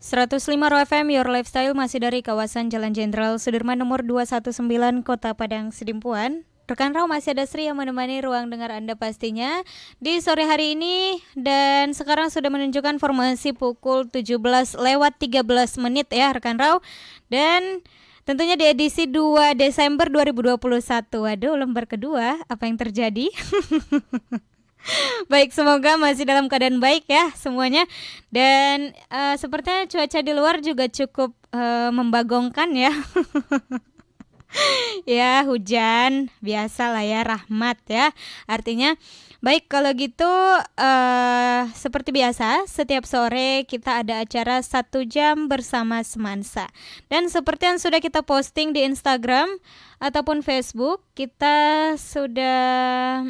105 Raw FM, Your Lifestyle masih dari kawasan Jalan Jenderal Sudirman nomor 219 Kota Padang Sidimpuan. Rekan Raw masih ada Sri yang menemani ruang dengar Anda pastinya di sore hari ini. Dan sekarang sudah menunjukkan formasi pukul 17 lewat 13 menit ya rekan Raw. Dan tentunya di edisi 2 Desember 2021. Waduh, lembar kedua, apa yang terjadi? Baik, semoga masih dalam keadaan baik ya semuanya. Dan sepertinya cuaca di luar juga cukup membagongkan ya. Ya, hujan biasa lah ya, rahmat ya. Artinya baik, kalau gitu seperti biasa setiap sore kita ada acara 1 jam bersama Semansa. Dan seperti yang sudah kita posting di Instagram ataupun Facebook, kita sudah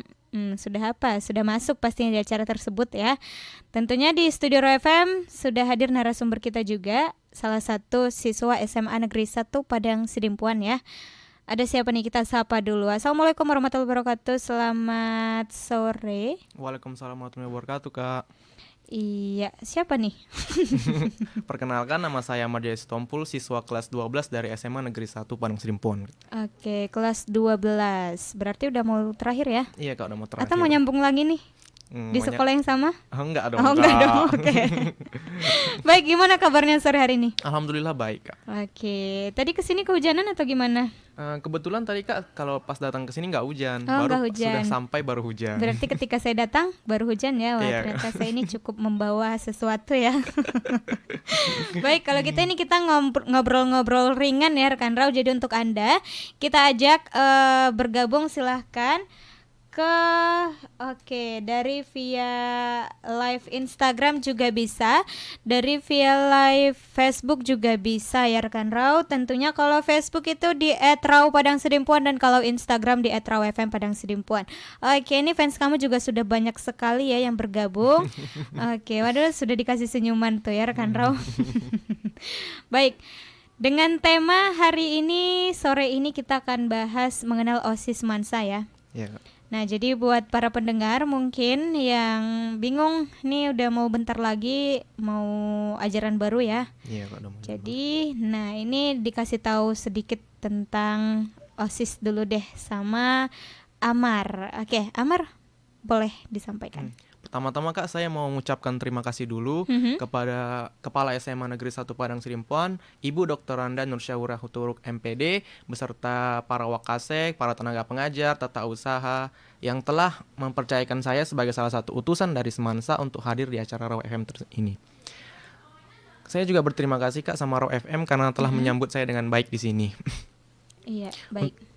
masuk pastinya di acara tersebut ya. Tentunya di Studio Raw FM sudah hadir narasumber kita juga, salah satu siswa SMA Negeri 1 Padang Sidimpuan ya. Ada siapa nih, kita sapa dulu. Assalamualaikum warahmatullahi wabarakatuh. Selamat sore. Waalaikumsalam warahmatullahi wabarakatuh, Kak. Iya, siapa nih? Perkenalkan, nama saya Ahmad Jaya Sitompul, siswa kelas 12 dari SMA Negeri 1 Padang Sidimpuan. Oke, kelas 12. Berarti udah mau terakhir ya? Iya, Kak, udah mau terakhir. Atau mau nyambung lagi nih? Di sekolah yang sama? Enggak dong, Oh, Kak. enggak dong. Oke. Baik, gimana kabarnya sore hari ini? Alhamdulillah baik, Kak. Oke, tadi kesini kehujanan atau gimana? Kebetulan tadi, Kak, kalau pas datang ke sini nggak hujan. Oh, baru nggak hujan. sudah sampai baru hujan. Berarti ketika saya datang baru hujan ya. Wah, Iya. ternyata saya ini cukup membawa sesuatu ya. Baik, kalau kita ngobrol-ngobrol ringan ya rekan Raw. Jadi untuk Anda kita ajak bergabung silahkan dari via live Instagram juga bisa, dari via live Facebook juga bisa ya rekan Raw. Tentunya kalau Facebook itu di @raw_padang_sidimpuan dan kalau Instagram di @raw_fm Padang Sidimpuan. Oke, ini fans kamu juga sudah banyak sekali ya yang bergabung. Oke, waduh, sudah dikasih senyuman tuh ya rekan Raw. Baik. Dengan tema hari ini, sore ini kita akan bahas mengenal OSIS Mansa ya. Iya, Kak. Nah, jadi buat para pendengar mungkin yang bingung nih, udah mau bentar lagi mau ajaran baru ya. Iya, Kak, udah mau. Jadi, nah ini dikasih tahu sedikit tentang OSIS dulu deh sama Amar. Oke, Amar boleh disampaikan. Pertama-tama, Kak, saya mau mengucapkan terima kasih dulu kepada Kepala SMA Negeri 1 Padang Sidimpuan, Ibu Dr. Randa Nursyahura Huturuk MPD, beserta para wakasek, para tenaga pengajar, tata usaha, yang telah mempercayakan saya sebagai salah satu utusan dari Semansa untuk hadir di acara Raw FM ini. Saya juga berterima kasih, Kak, sama Raw FM karena telah menyambut saya dengan baik di sini. Iya, baik.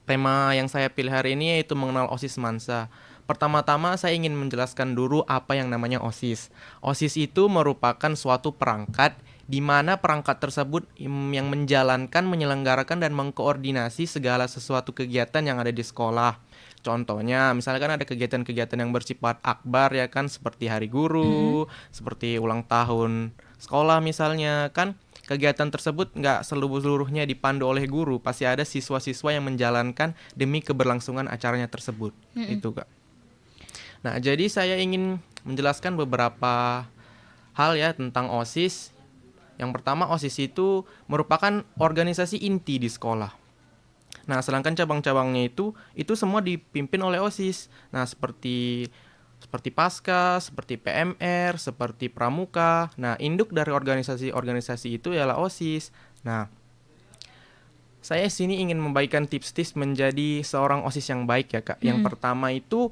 Tema yang saya pilih hari ini yaitu mengenal OSIS Mansa. Pertama-tama saya ingin menjelaskan dulu apa yang namanya OSIS. OSIS itu merupakan suatu perangkat di mana perangkat tersebut yang menjalankan, menyelenggarakan, dan mengkoordinasi segala sesuatu kegiatan yang ada di sekolah. Contohnya, misalkan ada kegiatan-kegiatan yang bersifat akbar ya kan, seperti hari guru, seperti ulang tahun sekolah misalnya kan. Kegiatan tersebut nggak seluruhnya dipandu oleh guru, pasti ada siswa-siswa yang menjalankan demi keberlangsungan acaranya tersebut. Itu, Kak. Nah, jadi saya ingin menjelaskan beberapa hal ya tentang OSIS. Yang pertama, OSIS itu merupakan organisasi inti di sekolah. Nah, sedangkan cabang-cabangnya itu semua dipimpin oleh OSIS. Nah, seperti Pasca, seperti PMR, seperti Pramuka. Nah, induk dari organisasi-organisasi itu ialah OSIS. Nah, saya sini ingin membagikan tips-tips menjadi seorang OSIS yang baik ya, Kak. Yang pertama itu,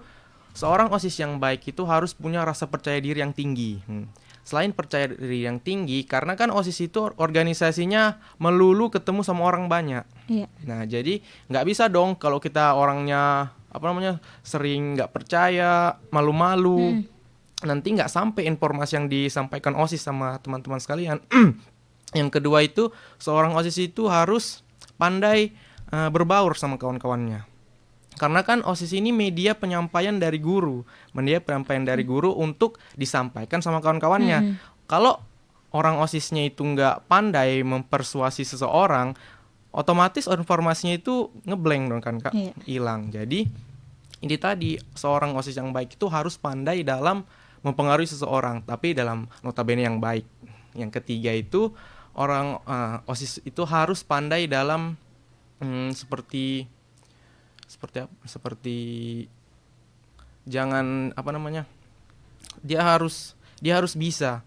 seorang OSIS yang baik itu harus punya rasa percaya diri yang tinggi. Selain percaya diri yang tinggi, karena kan OSIS itu organisasinya melulu ketemu sama orang banyak. Iya. Nah, jadi nggak bisa dong kalau kita orangnya sering nggak percaya, malu-malu, nanti nggak sampai informasi yang disampaikan OSIS sama teman-teman sekalian. Yang kedua itu, seorang OSIS itu harus pandai berbaur sama kawan-kawannya. Karena kan OSIS ini media penyampaian dari guru untuk disampaikan sama kawan-kawannya. Kalau orang OSISnya itu nggak pandai mempersuasi seseorang, otomatis informasinya itu ngeblank dong kan, Kak, hilang. Jadi ini tadi, seorang OSIS yang baik itu harus pandai dalam mempengaruhi seseorang, tapi dalam notabene yang baik. Yang ketiga itu orang OSIS itu harus pandai dalam seperti jangan apa namanya, dia harus bisa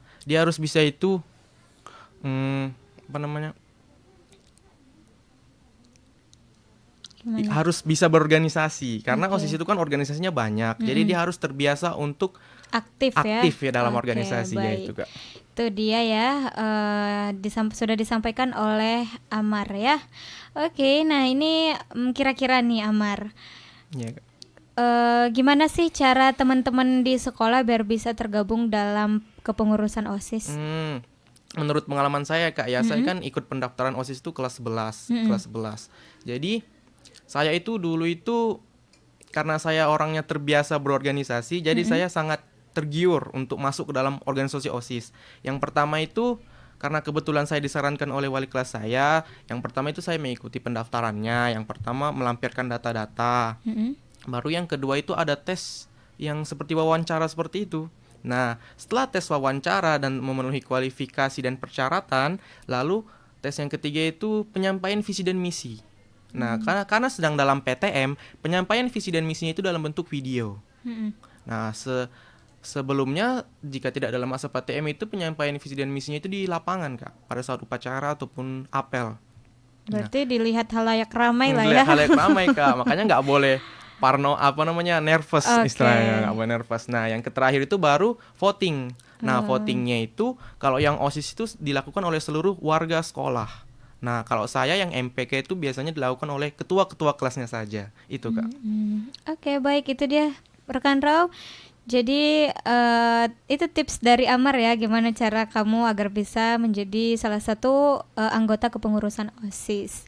itu apa namanya, Gimana? harus bisa berorganisasi karena Oke. OSIS itu kan organisasinya banyak. Jadi dia harus terbiasa untuk Aktif aktif ya dalam Oke, organisasi ya baik. itu Kak. Itu dia ya, sudah disampaikan oleh Amar ya. Oke, nah ini kira-kira nih Amar, Iya, Kak. gimana sih cara teman-teman di sekolah biar bisa tergabung dalam kepengurusan OSIS? Menurut pengalaman saya Kak ya, saya kan ikut pendaftaran OSIS itu kelas 11. Jadi saya itu dulu itu karena saya orangnya terbiasa berorganisasi, jadi saya sangat tergiur untuk masuk ke dalam organisasi OSIS. Yang pertama itu karena kebetulan saya disarankan oleh wali kelas saya, yang pertama itu saya mengikuti pendaftarannya. Yang pertama melampirkan data-data. Baru yang kedua itu ada tes yang seperti wawancara seperti itu. Nah, setelah tes wawancara dan memenuhi kualifikasi dan persyaratan, lalu tes yang ketiga itu penyampaian visi dan misi. Nah, karena sedang dalam PTM, penyampaian visi dan misinya itu dalam bentuk video. Nah, sebelumnya jika tidak dalam masa PTM itu penyampaian visi dan misinya itu di lapangan Kak, pada saat upacara ataupun apel. Berarti dilihat halayak ramai lah ya. Dilihat hal yang ramai Kak, makanya nggak boleh nervous Oke. istilahnya, nggak boleh nervous. Nah, yang terakhir itu baru voting. Nah, votingnya itu kalau yang OSIS itu dilakukan oleh seluruh warga sekolah. Nah, kalau saya yang MPK itu biasanya dilakukan oleh ketua-ketua kelasnya saja. Itu Kak. Oke, baik, itu dia rekan Rau. Jadi itu tips dari Amar ya, gimana cara kamu agar bisa menjadi salah satu anggota kepengurusan OSIS.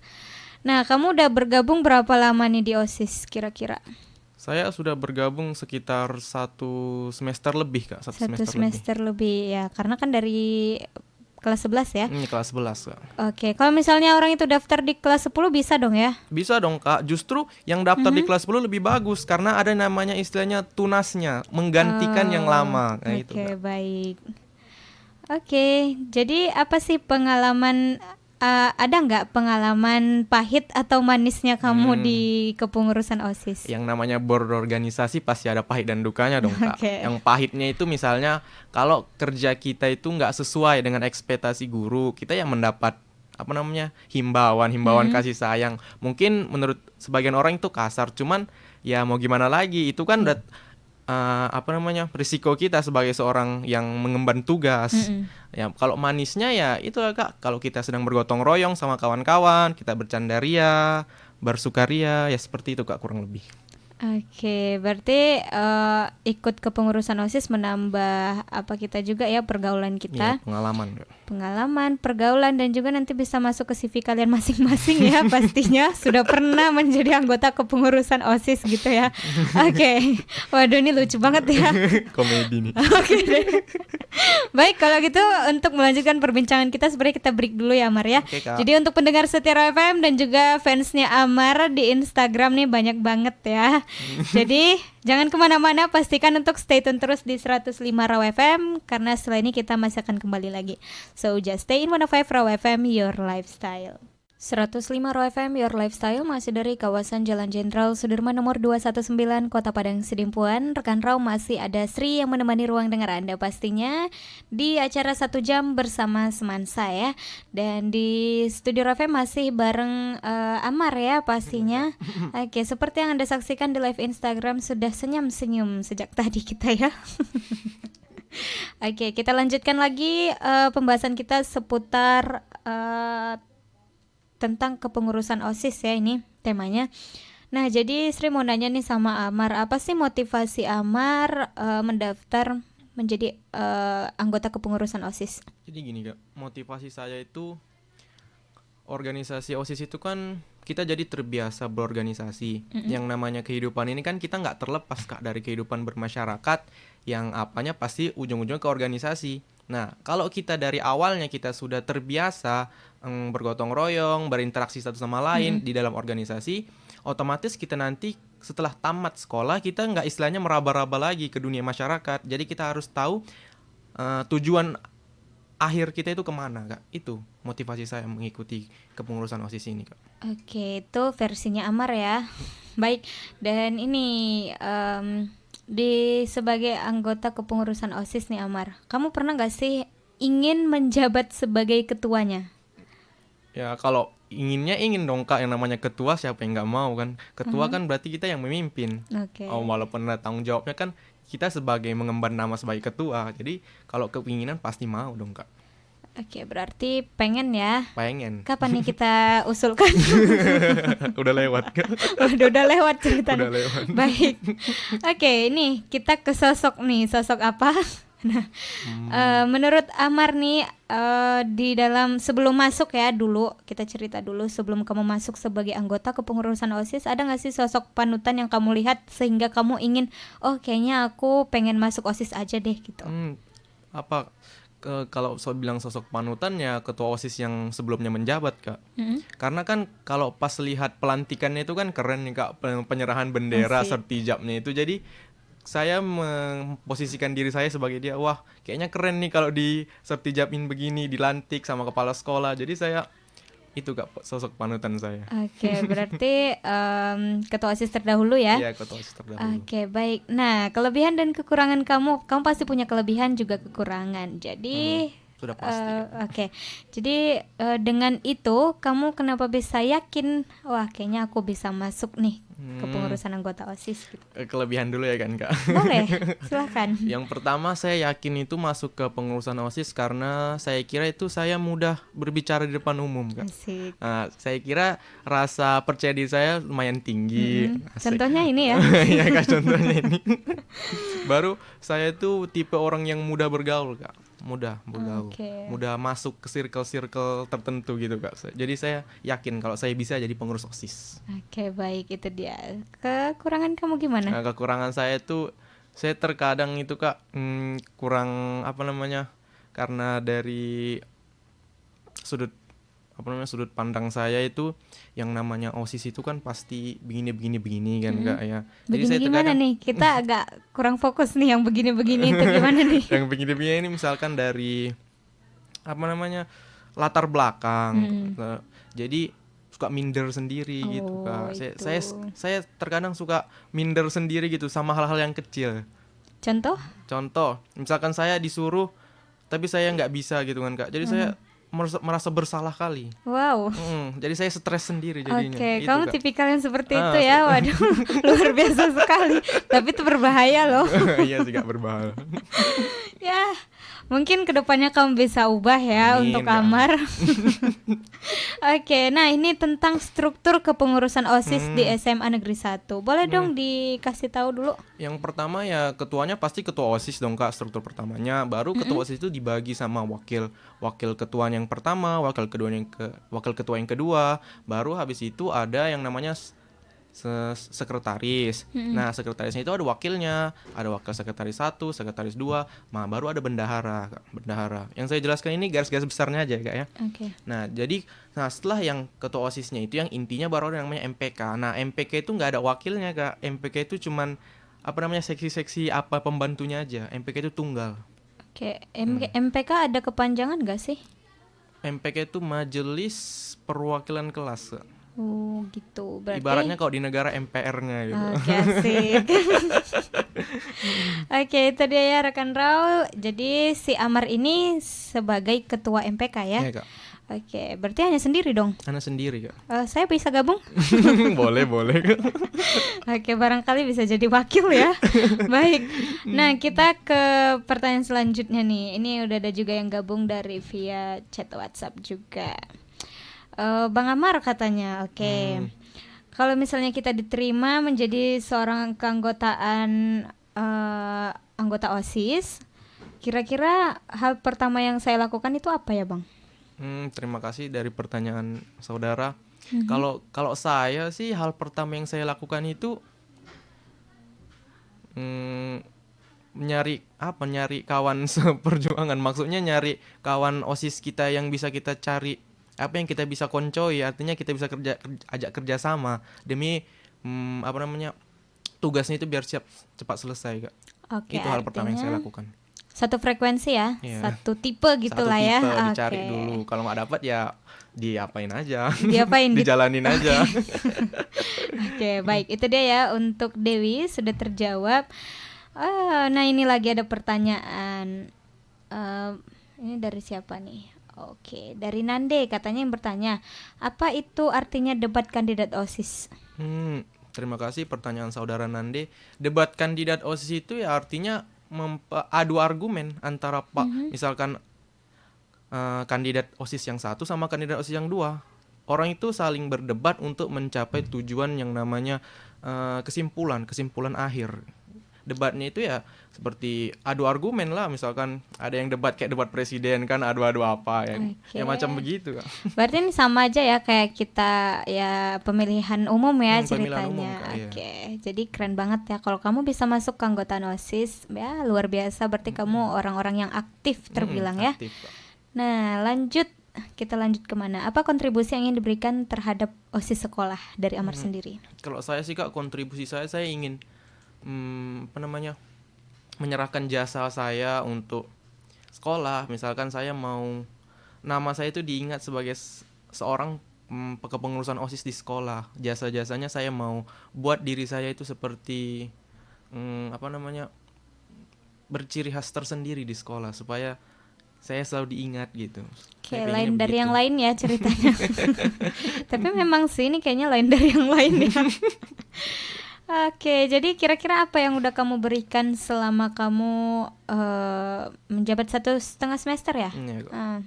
Nah, kamu udah bergabung berapa lama nih di OSIS kira-kira? Saya sudah bergabung sekitar 1 semester lebih Kak, Satu semester semester lebih ya, karena kan dari kelas 11 ya. lebih. Kelas 11 Kak. Oke, kalau misalnya orang itu daftar di kelas 10 bisa dong ya? Bisa dong Kak, justru yang daftar di kelas 10 lebih bagus karena ada namanya istilahnya tunasnya, menggantikan yang lama. Nah, itu Oke, Kak. baik. Oke, jadi apa sih pengalaman, ada nggak pengalaman pahit atau manisnya kamu di kepengurusan OSIS? Yang namanya berorganisasi pasti ada pahit dan dukanya dong Kak. Oke. Yang pahitnya itu misalnya kalau kerja kita itu nggak sesuai dengan ekspektasi guru, kita yang mendapat apa namanya himbauan kasih sayang. Mungkin menurut sebagian orang itu kasar, cuman ya mau gimana lagi, itu kan udah risiko kita sebagai seorang yang mengemban tugas. Ya, kalau manisnya ya itu Kak, kalau kita sedang bergotong royong sama kawan-kawan, kita bercandaria, bersukaria, ya seperti itu Kak kurang lebih. Oke, berarti ikut kepengurusan OSIS menambah apa kita juga ya, pergaulan kita. Iya, pengalaman Kak. Pengalaman, pergaulan, dan juga nanti bisa masuk ke CV kalian masing-masing ya pastinya sudah pernah menjadi anggota kepengurusan OSIS gitu ya. Oke. Waduh, ini lucu banget ya. Komedi nih. Oke deh. Baik, kalau gitu untuk melanjutkan perbincangan kita sebenarnya kita break dulu ya Amar ya. Oke, Kak. Jadi untuk pendengar setia Raw FM dan juga fansnya Amar di Instagram nih banyak banget ya. Jadi jangan kemana-mana, pastikan untuk stay tune terus di 105 Raw FM karena setelah ini kita masih akan kembali lagi. So just stay in 105 Raw FM, your lifestyle. 105 Raw FM, your lifestyle, masih dari kawasan Jalan Jenderal Sudirman nomor 219 Kota Padang Sidimpuan. Rekan Raw masih ada Sri yang menemani ruang dengar Anda pastinya di acara 1 jam bersama Semansa ya. Dan di studio Raw FM masih bareng Amar ya pastinya. Oke, seperti yang Anda saksikan di live Instagram sudah senyum-senyum sejak tadi kita ya. Oke, kita lanjutkan lagi pembahasan kita seputar tentang kepengurusan OSIS ya, ini temanya. Nah, jadi Sri mau nanya nih sama Amar, apa sih motivasi Amar mendaftar menjadi anggota kepengurusan OSIS? Jadi gini Kak, motivasi saya itu organisasi OSIS itu kan kita jadi terbiasa berorganisasi. Yang namanya kehidupan ini kan kita nggak terlepas Kak dari kehidupan bermasyarakat yang apanya pasti ujung-ujungnya ke organisasi. Nah, kalau kita dari awalnya kita sudah terbiasa bergotong royong, berinteraksi satu sama lain di dalam organisasi, otomatis kita nanti setelah tamat sekolah kita nggak istilahnya meraba-raba lagi ke dunia masyarakat. Jadi kita harus tahu tujuan akhir kita itu kemana, Kak. Itu motivasi saya mengikuti kepengurusan OSIS ini, Kak. Oke, itu versinya Amar ya. Baik, dan ini di sebagai anggota kepengurusan OSIS nih Amar, kamu pernah nggak sih ingin menjabat sebagai ketuanya? Ya kalau inginnya ingin dong, Kak, yang namanya ketua siapa yang nggak mau kan. Ketua kan berarti kita yang memimpin. Oke. Walaupun ada tanggung jawabnya kan kita sebagai mengemban nama sebagai ketua. Jadi kalau keinginan pasti mau dong, Kak. Oke, berarti pengen ya. Pengen. Kapan nih kita usulkan? Udah lewat, Kak. Udah lewat ceritanya. Udah lewat. Baik. Oke, ini kita ke sosok nih. Sosok apa? Nah, menurut Amar nih, di dalam sebelum masuk ya, dulu kita cerita dulu sebelum kamu masuk sebagai anggota kepengurusan OSIS, ada nggak sih sosok panutan yang kamu lihat sehingga kamu ingin, oh kayaknya aku pengen masuk OSIS aja deh gitu. Kalau bilang sosok panutan ya ketua OSIS yang sebelumnya menjabat, Kak. Karena kan kalau pas lihat pelantikannya itu kan keren nih, Kak, penyerahan bendera sertijabnya itu. Jadi saya memposisikan diri saya sebagai dia. Wah, kayaknya keren nih kalau di sertijabin begini, dilantik sama kepala sekolah. Jadi saya itu, Kak, sosok panutan saya. Oke, berarti ketua OSIS terdahulu ya? Iya, ketua OSIS terdahulu. Oke, baik. Nah, kelebihan dan kekurangan kamu pasti punya kelebihan juga kekurangan. Jadi Sudah pasti. Oke. Jadi dengan itu kamu kenapa bisa yakin, wah kayaknya aku bisa masuk nih kepengurusan anggota OSIS gitu. Kelebihan dulu ya kan, Kak. Boleh, silakan. Yang pertama saya yakin itu masuk ke pengurusan OSIS karena saya kira itu saya mudah berbicara di depan umum, Kak. Asik. Nah, saya kira rasa percaya diri saya lumayan tinggi. Asik. Contohnya ini ya. Ya, Kak, contohnya ini. Baru saya itu tipe orang yang mudah bergaul, Kak. Mudah bergaul. Mudah masuk ke circle-circle tertentu gitu, Kak. Jadi saya yakin kalau saya bisa jadi pengurus OSIS. Oke, baik, itu dia. Kekurangan kamu gimana? Nah, kekurangan saya itu saya terkadang itu, Kak, kurang karena dari sudut pandang saya itu yang namanya OSIS itu kan pasti begini kan, Kak, ya. Jadi Begini saya gimana nih? Kita agak kurang fokus nih yang begini-begini itu gimana nih? Yang begini-begini ini misalkan dari latar belakang. Nah, jadi suka minder sendiri gitu, Kak. Saya terkadang suka minder sendiri gitu sama hal-hal yang kecil. Contoh, misalkan saya disuruh tapi saya nggak bisa gitu kan, Kak. Jadi saya merasa bersalah kali. Wow. Jadi saya stres sendiri jadinya. Oke, Itu, kamu Kak. tipikal yang seperti itu ya. Waduh, luar biasa sekali. Tapi itu berbahaya loh. Iya sih, Kak, berbahaya. Ya, mungkin kedepannya kamu bisa ubah ya. Amin, untuk Kak. Amar. Oke, nah ini tentang struktur kepengurusan OSIS di SMA Negeri 1. Boleh dong dikasih tahu dulu? Yang pertama ya ketuanya pasti ketua OSIS dong, Kak, struktur pertamanya. Baru ketua OSIS itu dibagi sama wakil ketua yang pertama, wakil ketua yang kedua. Baru habis itu ada yang namanya sekretaris. Nah, sekretarisnya itu ada wakilnya, ada wakil sekretaris 1, sekretaris 2, baru ada bendahara, Kak. Bendahara. Yang saya jelaskan ini garis-garis besarnya aja, Kak, ya. Oke. Nah, setelah yang ketua OSISnya itu yang intinya baru ada yang namanya MPK. Nah, MPK itu nggak ada wakilnya, Kak. MPK itu cuman seksi-seksi pembantunya aja. MPK itu tunggal. Oke, MPK ada kepanjangan gak sih? MPK itu Majelis Perwakilan Kelas, Kak. Oh gitu, berarti Ibaratnya kalau di negara MPR-nya gitu. Oke, asik. Oke, itu dia ya rekan Raul. Jadi si Amar ini sebagai ketua MPK ya? Iya, Kak. Oke, berarti hanya sendiri dong? Anak sendiri, Kak. Saya bisa gabung? Boleh. Oke, barangkali bisa jadi wakil ya. Baik. Nah, kita ke pertanyaan selanjutnya nih. Ini udah ada juga yang gabung dari via chat WhatsApp juga. Bang Amar katanya, oke. Kalau misalnya kita diterima menjadi seorang keanggotaan anggota OSIS, kira-kira hal pertama yang saya lakukan itu apa ya, Bang? Terima kasih dari pertanyaan saudara. Kalau saya sih hal pertama yang saya lakukan itu nyari kawan seperjuangan. Maksudnya nyari kawan OSIS kita yang bisa kita cari, yang kita bisa koncoi, artinya kita bisa ajak kerja sama demi tugasnya itu biar cepat selesai Kak. Oke, Itu hal pertama yang saya artinya lakukan. satu frekuensi ya, Iya. satu tipe gitulah Satu ya. tipe dicari Oke. dulu. Kalau nggak dapat ya diapain aja. Diapain? Dijalanin aja. Oke, baik. Itu dia ya untuk Dewi sudah terjawab. Nah ini lagi ada pertanyaan. Ini dari siapa nih? Oke, dari Nande katanya yang bertanya, apa itu artinya debat kandidat OSIS? Terima kasih pertanyaan saudara Nande. Debat kandidat OSIS itu ya artinya adu argumen antara misalkan kandidat OSIS yang satu sama kandidat OSIS yang dua. Orang itu saling berdebat untuk mencapai tujuan yang namanya kesimpulan akhir. Debatnya itu ya seperti adu argumen lah, misalkan ada yang debat kayak debat presiden kan, adu-adu apa ya. Oke. Ya macam begitu Kak. Berarti ini sama aja ya kayak kita ya pemilihan umum ya Pemilihan ceritanya. umum, Kak, iya. Oke, jadi keren banget ya kalau kamu bisa masuk ke anggotaan OSIS, ya luar biasa. Berarti kamu orang-orang yang aktif terbilang ya. Aktif, Kak. Nah, kita lanjut kemana? Apa kontribusi yang ingin diberikan terhadap OSIS sekolah dari Amar sendiri? Kalau saya sih Kak, kontribusi saya ingin menyerahkan jasa saya untuk sekolah. Misalkan saya mau nama saya itu diingat sebagai seorang kepengurusan OSIS di sekolah. Jasa-jasanya saya mau buat diri saya itu seperti berciri khas tersendiri di sekolah supaya saya selalu diingat gitu. Oke, Saya lain pengennya dari begitu. yang lain ya ceritanya. Tapi memang sih ini kayaknya lain dari yang lain ya. Oke, jadi kira-kira apa yang udah kamu berikan selama kamu menjabat 1,5 semester ya? Iya, Kak. Ah,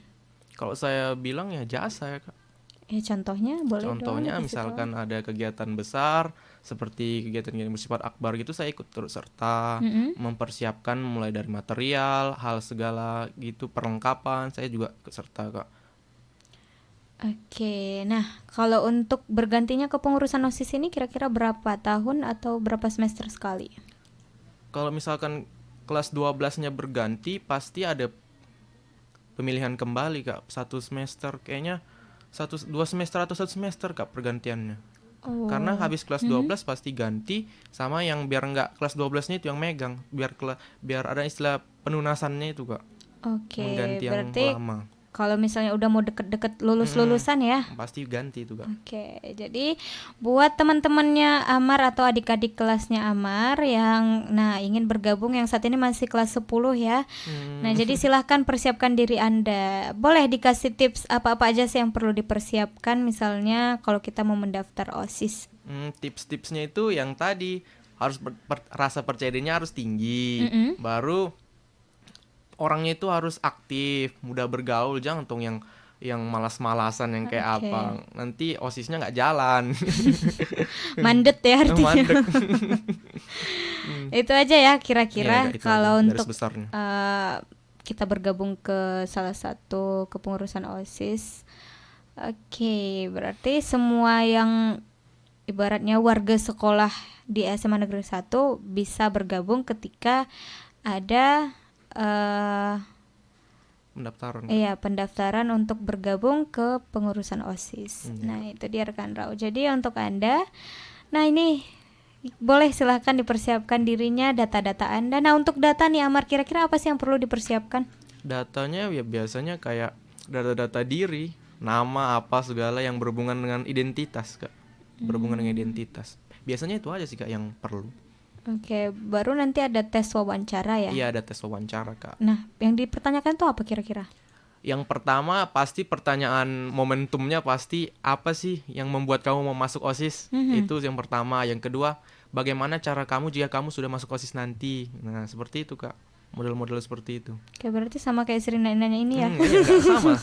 Kalau saya bilang ya jasa ya Kak. ya contohnya boleh dong Contohnya dikasih tahu. misalkan ada kegiatan besar seperti kegiatan bersifat akbar gitu, saya ikut turut serta mempersiapkan mulai dari material, hal segala gitu, perlengkapan, saya juga ikut serta Kak. Oke, nah kalau untuk bergantinya kepengurusan OSIS ini kira-kira berapa tahun atau berapa semester sekali? Kalau misalkan kelas 12-nya berganti pasti ada pemilihan kembali Kak, 1 semester kayaknya 2 semester atau 1 semester Kak pergantiannya. Oh. Karena habis kelas 12 pasti ganti sama yang biar nggak kelas 12-nya itu yang megang, biar ada istilah penunasannya itu Kak. Oke, Mengganti yang berarti lama. kalau misalnya udah mau deket-deket lulusan ya. Pasti ganti itu Kak. Oke, jadi buat teman-temannya Amar atau adik-adik kelasnya Amar yang ingin bergabung yang saat ini masih kelas 10 ya. Nah, jadi silahkan persiapkan diri Anda. Boleh dikasih tips apa-apa aja sih yang perlu dipersiapkan misalnya kalau kita mau mendaftar OSIS. Tips-tipsnya itu yang tadi harus rasa percaya dirinya harus tinggi. Baru orangnya itu harus aktif, mudah bergaul, jangan tuh yang malas-malasan yang kayak Oke. apa. Nanti OSISnya nggak jalan. Mandet ya artinya. Mandek. Itu aja ya kira-kira Iya, Kak, itu kalau aja, garis untuk besarnya. kita bergabung ke salah satu kepengurusan OSIS. Oke, berarti semua yang ibaratnya warga sekolah di SMA Negeri 1 bisa bergabung ketika ada Pendaftaran. pendaftaran untuk bergabung ke pengurusan OSIS. Nah, itu dia rekan Rau. Jadi untuk Anda, nah ini boleh silahkan dipersiapkan dirinya, data-data Anda. Nah, untuk data nih Amar, kira-kira apa sih yang perlu dipersiapkan? Datanya ya biasanya kayak data-data diri, nama apa segala yang berhubungan dengan identitas Kak. Berhubungan dengan identitas. Biasanya itu aja sih Kak yang perlu. Oke, baru nanti ada tes wawancara ya? Iya, ada tes wawancara Kak. Nah, yang dipertanyakan tuh apa kira-kira? Yang pertama pasti pertanyaan momentumnya pasti apa sih yang membuat kamu mau masuk OSIS? Itu yang pertama. Yang kedua, bagaimana cara kamu jika kamu sudah masuk OSIS nanti? Nah, seperti itu Kak. Model-model seperti itu. Oke, berarti sama kayak sering nanya ini ya? Iya, nggak sama.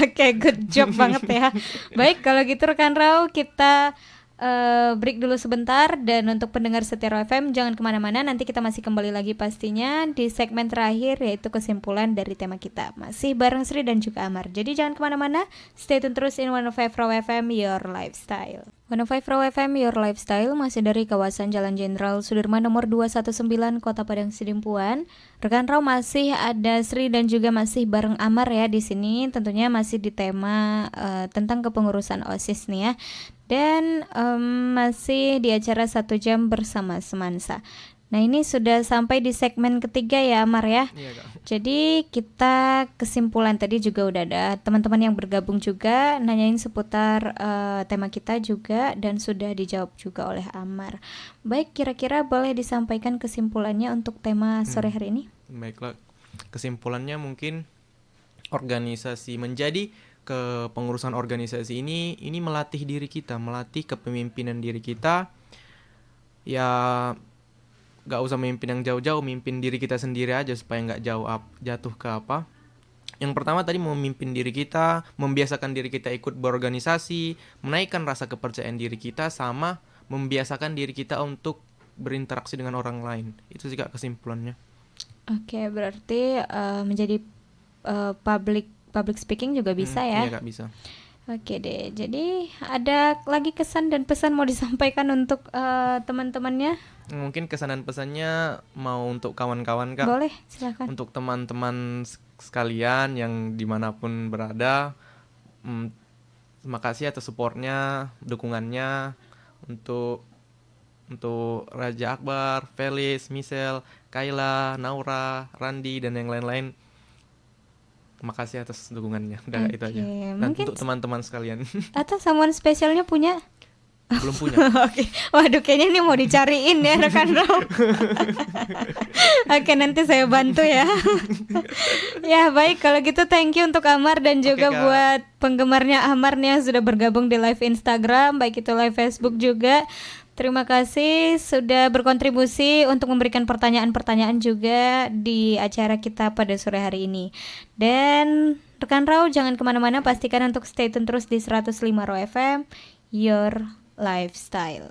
Oke, good job banget ya. Baik, kalau gitu rekan Rau, kita break dulu sebentar. Dan untuk pendengar Setia FM jangan kemana-mana, nanti kita masih kembali lagi pastinya di segmen terakhir, yaitu kesimpulan dari tema kita. Masih bareng Sri dan juga Amar. Jadi jangan kemana-mana, stay tune terus in 105 Raw FM, your lifestyle. 105 Raw FM Your Lifestyle masih dari kawasan Jalan Jenderal Sudirman nomor 219 Kota Padang Sidimpuan. Rekan Raw masih ada Sri dan juga masih bareng Amar ya di sini. Tentunya masih di tema tentang kepengurusan OSIS nih ya. Dan masih di acara 1 jam bersama Semansa. Nah ini sudah sampai di segmen ketiga ya Amar ya. Iya, Kak. Jadi kita kesimpulan tadi juga udah ada teman-teman yang bergabung juga nanyain seputar tema kita juga dan sudah dijawab juga oleh Amar. Baik, kira-kira boleh disampaikan kesimpulannya untuk tema sore hari ini? Baiklah, kesimpulannya mungkin organisasi menjadi kepengurusan organisasi ini melatih diri kita, melatih kepemimpinan diri kita. Ya gak usah memimpin yang jauh-jauh, mimpin diri kita sendiri aja supaya gak jatuh ke apa. Yang pertama tadi memimpin diri kita, membiasakan diri kita ikut berorganisasi, menaikkan rasa kepercayaan diri kita, sama membiasakan diri kita untuk berinteraksi dengan orang lain. Itu sih Kak kesimpulannya. Oke, berarti menjadi public speaking juga bisa ya? Iya Kak, bisa. Oke deh, jadi ada lagi kesan dan pesan mau disampaikan untuk teman-temannya? Mungkin kesan dan pesannya mau untuk kawan-kawan Kak. Boleh, silakan. Untuk teman-teman sekalian yang dimanapun berada, terima kasih atas supportnya, dukungannya untuk Raja Akbar, Felis, Michelle, Kayla, Naura, Randi, dan yang lain-lain. Terima kasih atas dukungannya. Udah itu aja. Dan Mungkin untuk teman-teman sekalian. atau someone spesialnya punya? Belum punya. Oke. Waduh, kayaknya ini mau dicariin ya rekan Raw. Oke, nanti saya bantu ya. Ya baik, kalau gitu thank you untuk Amar dan juga Kak. buat penggemarnya Amar nih yang sudah bergabung di live Instagram, baik itu live Facebook juga. Terima kasih sudah berkontribusi untuk memberikan pertanyaan-pertanyaan juga di acara kita pada sore hari ini. Dan rekan Raw jangan kemana-mana, pastikan untuk stay tune terus di 105 Raw FM Your Lifestyle.